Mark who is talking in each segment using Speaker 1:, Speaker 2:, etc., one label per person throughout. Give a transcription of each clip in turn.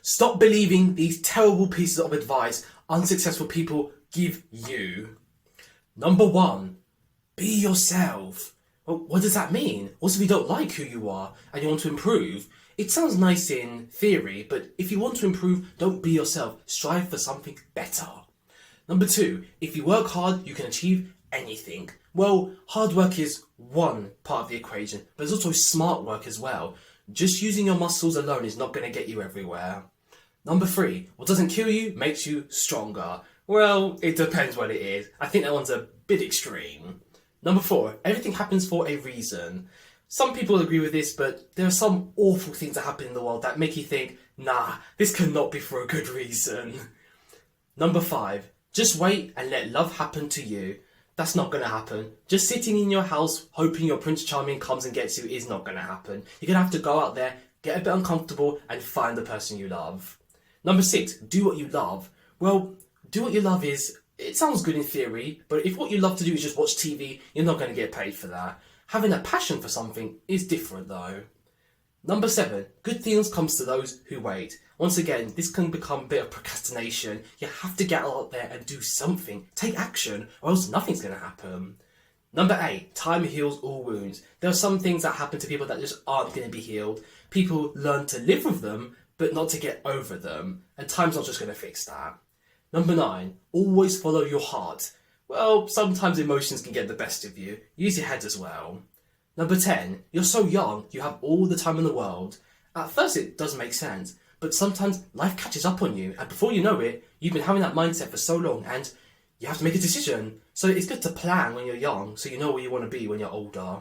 Speaker 1: Stop believing these terrible pieces of advice unsuccessful people give you. Number 1, be yourself. Well, what does that mean? Also, if you don't like who you are and you want to improve, it sounds nice in theory, but if you want to improve, don't be yourself. Strive for something better. Number 2, if you work hard, you can achieve anything. Well, hard work is one part of the equation, but there's also smart work as well. Just using your muscles alone is not going to get you everywhere. Number 3, what doesn't kill you makes you stronger. Well, it depends what it is. I think that one's a bit extreme. Number 4, everything happens for a reason. Some people agree with this, but there are some awful things that happen in the world that make you think, nah, this cannot be for a good reason. Number 5, just wait and let love happen to you. That's not going to happen. Just sitting in your house hoping your Prince Charming comes and gets you is not going to happen. You're going to have to go out there, get a bit uncomfortable and find the person you love. Number 6, do what you love. Well, do what you love it sounds good in theory, but if what you love to do is just watch TV, you're not going to get paid for that. Having a passion for something is different though. Number 7, good things comes to those who wait. Once again, this can become a bit of procrastination. You have to get out there and do something. Take action, or else nothing's going to happen. Number 8, time heals all wounds. There are some things that happen to people that just aren't going to be healed. People learn to live with them, but not to get over them. And time's not just going to fix that. Number 9, always follow your heart. Well, sometimes emotions can get the best of you. Use your head as well. Number 10, you're so young, you have all the time in the world. At first it does make sense, but sometimes life catches up on you, and before you know it, you've been having that mindset for so long, and you have to make a decision. So it's good to plan when you're young, so you know where you want to be when you're older.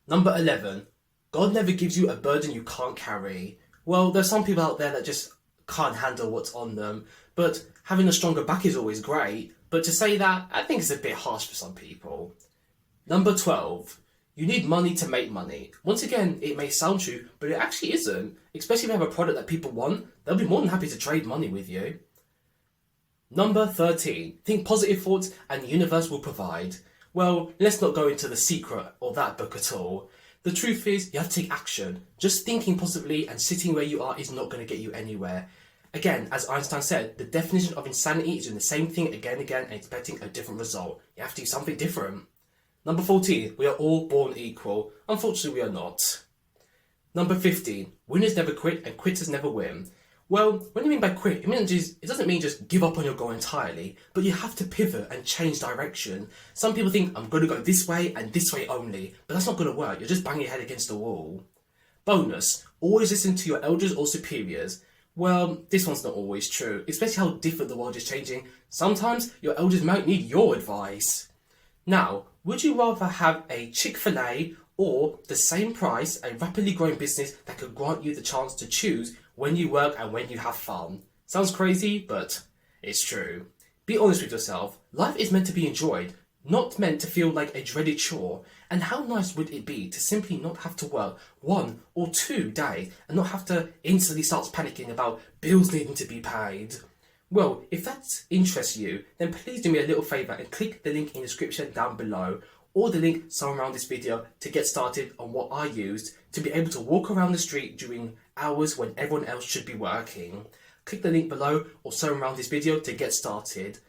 Speaker 1: Number 11, God never gives you a burden you can't carry. Well, there's some people out there that just can't handle what's on them, but having a stronger back is always great. But to say that, I think it's a bit harsh for some people. Number 12, you need money to make money. Once again, it may sound true, but it actually isn't. Especially if you have a product that people want, they'll be more than happy to trade money with you. Number 13, think positive thoughts and the universe will provide. Well, let's not go into The Secret or that book at all. The truth is, you have to take action. Just thinking positively and sitting where you are is not going to get you anywhere. Again, as Einstein said, the definition of insanity is doing the same thing again and again and expecting a different result. You have to do something different. Number 14, we are all born equal. Unfortunately, we are not. Number 15, winners never quit and quitters never win. Well, what do you mean by quit? It doesn't mean just give up on your goal entirely, but you have to pivot and change direction. Some people think, I'm going to go this way and this way only, but that's not going to work. You're just banging your head against the wall. Bonus, always listen to your elders or superiors. Well, this one's not always true, especially how different the world is changing. Sometimes your elders might need your advice. Now, would you rather have a Chick-fil-A or the same price, a rapidly growing business that could grant you the chance to choose when you work and when you have fun? Sounds crazy, but it's true. Be honest with yourself. Life is meant to be enjoyed, not meant to feel like a dreaded chore. And how nice would it be to simply not have to work 1 or 2 days and not have to instantly start panicking about bills needing to be paid? Well, if that interests you, then please do me a little favour and click the link in the description down below, or the link somewhere around this video to get started on what I used to be able to walk around the street during hours when everyone else should be working. Click the link below or somewhere around this video to get started.